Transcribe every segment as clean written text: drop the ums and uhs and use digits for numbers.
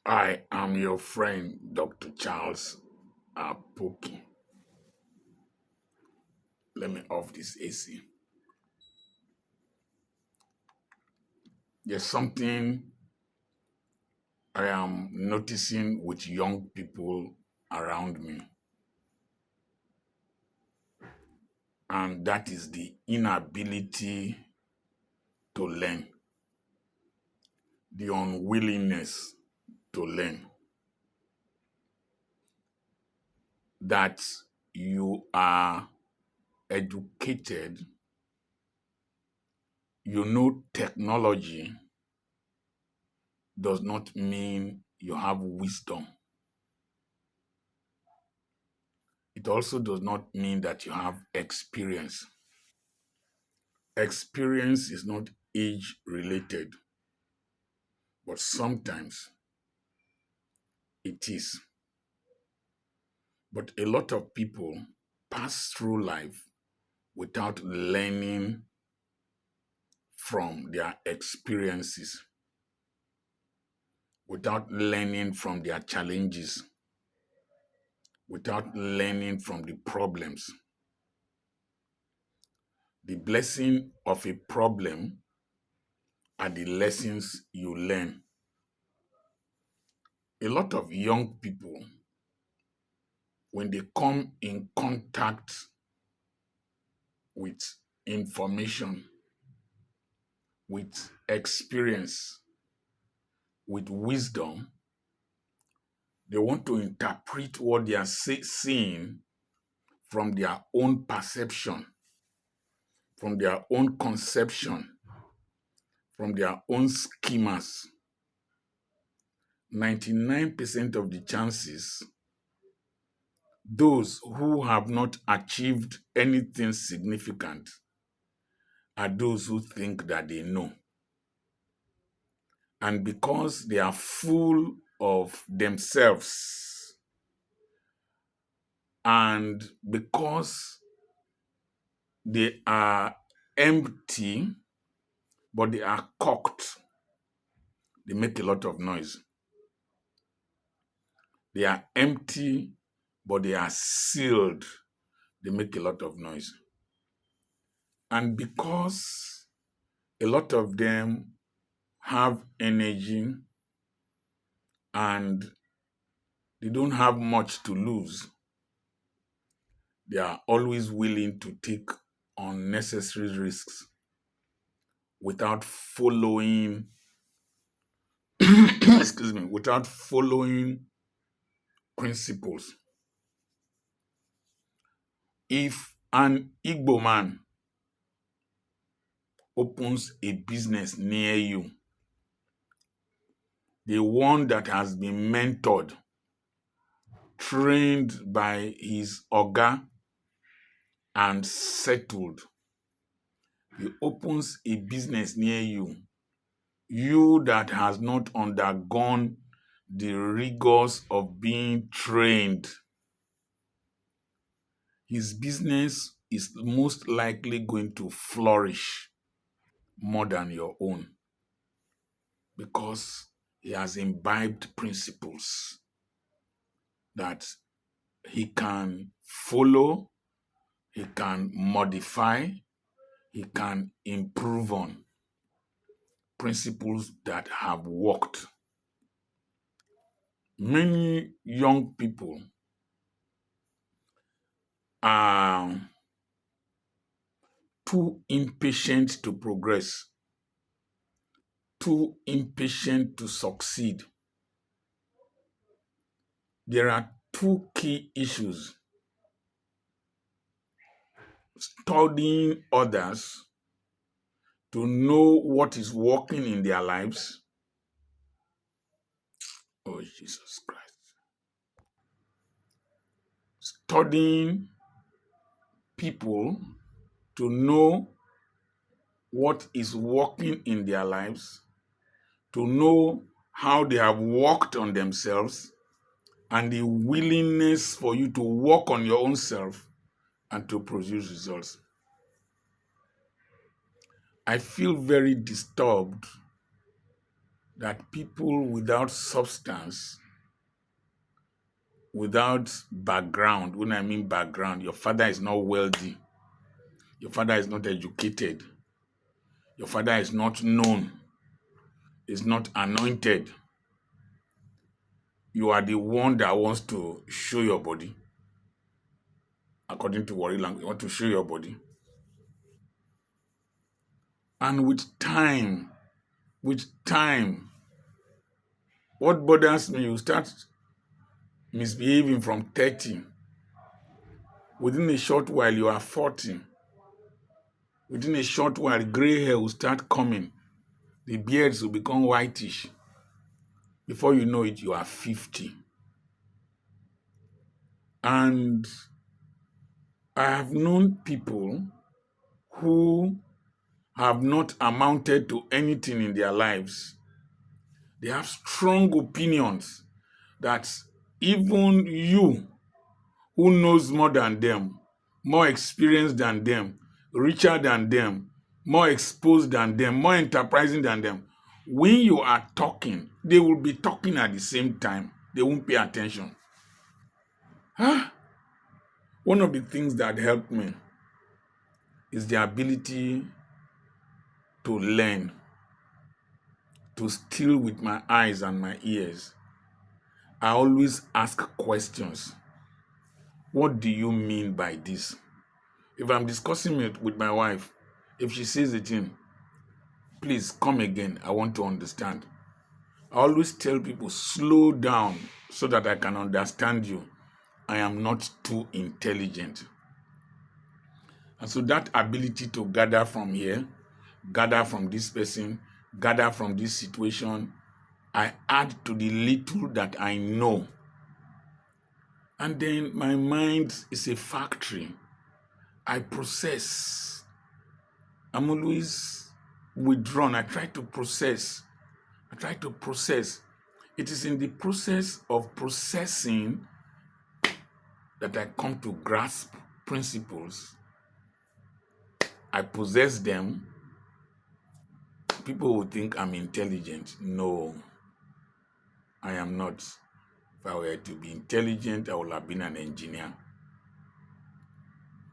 I am your friend, Dr. Charles Apoki. Let me off this AC. There's something I am noticing with young people around me, and that is the inability to learn, the unwillingness to learn. That you are educated, you know technology does not mean you have wisdom. It also does not mean that you have experience. Experience is not age related, but sometimes it is. But a lot of people pass through life without learning from their experiences, without learning from their challenges, without learning from the problems. The blessing of a problem are the lessons you learn. A lot of young people, when they come in contact with information, with experience, with wisdom, they want to interpret what they are seeing from their own perception, from their own conception, from their own schemas. 99% of the chances, those who have not achieved anything significant are those who think that they know. And because they are full of themselves, and because they are empty, but they are cocked, they make a lot of noise. They are empty, but they are sealed, they make a lot of noise. And because a lot of them have energy and they don't have much to lose, they are always willing to take unnecessary risks without following excuse me, without following principles. If an Igbo man opens a business near you, the one that has been mentored, trained by his oga, and settled, he opens a business near you, you that has not undergone the rigors of being trained, his business is most likely going to flourish more than your own because he has imbibed principles that he can follow, he can modify, he can improve on, principles that have worked. Many young people are too impatient to progress, too impatient to succeed. There are two key issues: studying others to know what is working in their lives. Oh, Jesus Christ. Studying people to know what is working in their lives, to know how they have worked on themselves, and the willingness for you to work on your own self and to produce results. I feel very disturbed that people without substance, without background, when I mean background, your father is not wealthy, your father is not educated, your father is not known, is not anointed. You are the one that wants to show your body. According to Warri language, you want to show your body. And with time, what bothers me, you start misbehaving from 30. Within a short while, you are 40. Within a short while, gray hair will start coming. The beards will become whitish. Before you know it, you are 50. And I have known people who have not amounted to anything in their lives. They have strong opinions that even you, who knows more than them, more experienced than them, richer than them, more exposed than them, more enterprising than them, when you are talking, they will be talking at the same time. They won't pay attention. One of the things that helped me is the ability to learn, to still with my eyes and my ears. I always ask questions. What do you mean by this? If I'm discussing it with my wife, if she says it in, please come again, I want to understand. I always tell people, slow down so that I can understand you. I am not too intelligent. And so that ability to gather from here, gather from this person, gather from this situation, I add to the little that I know. And then my mind is a factory. I process. I'm always withdrawn. I try to process. It is in the process of processing that I come to grasp principles. I possess them. People will think I'm intelligent. No, I am not. If I were to be intelligent, I would have been an engineer.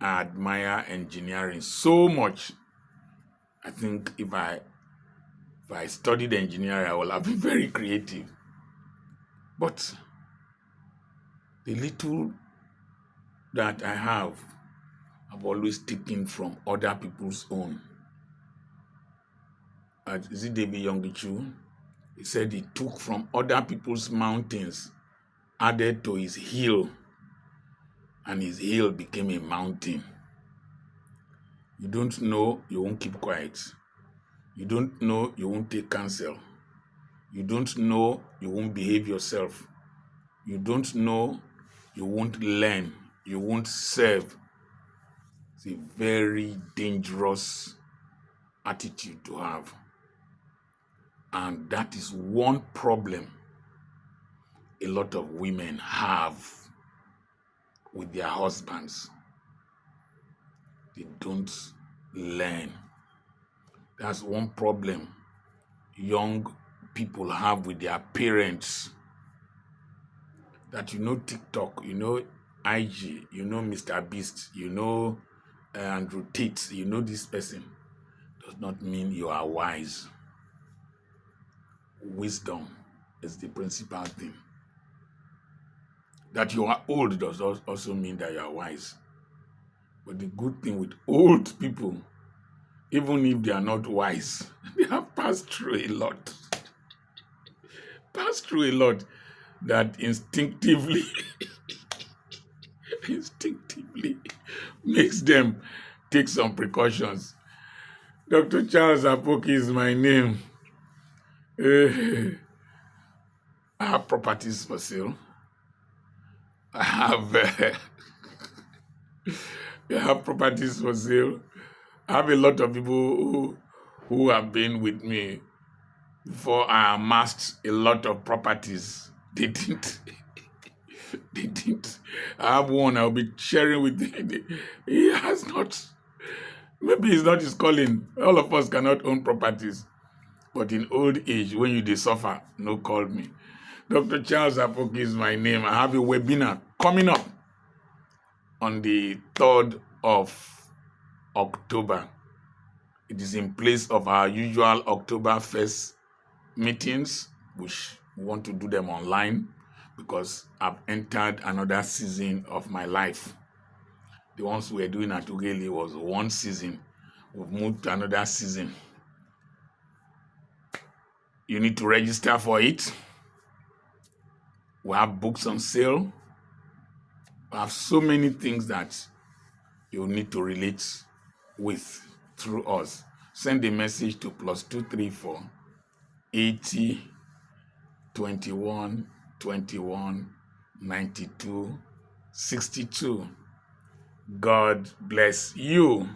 I admire engineering so much. I think if I studied engineering, I would have been very creative. But the little that I have, I've always taken from other people's own. Is it David Yongichu? He said he took from other people's mountains, added to his hill, and his hill became a mountain. You don't know, you won't keep quiet. You don't know, you won't take counsel. You don't know, you won't behave yourself. You don't know, you won't learn. You won't serve. It's a very dangerous attitude to have. And that is one problem a lot of women have with their husbands. They don't learn. That's one problem young people have with their parents. That TikTok, IG, Mr. Beast, Andrew Tate, this person, does not mean you are wise. Wisdom is the principal thing. That you are old does also mean that you are wise. But the good thing with old people, even if they are not wise, they have passed through a lot. That instinctively makes them take some precautions. Dr. Charles Apoki is my name. I have properties for sale. I have properties for sale. I have a lot of people who have been with me before I amassed a lot of properties. They didn't. I have one I'll be sharing with you. He has not. Maybe it's not his calling. All of us cannot own properties. But in old age, when you dey suffer, no call me. Dr. Charles Apoki is my name. I have a webinar coming up on the 3rd of October. It is in place of our usual October 1st meetings, which we want to do them online because I've entered another season of my life. The ones we were doing at Ugeli was one season. We've moved to another season. You need to register for it. We have books on sale. We have so many things that you need to relate with through us. Send a message to +234 80 21 21 92 62. God bless you.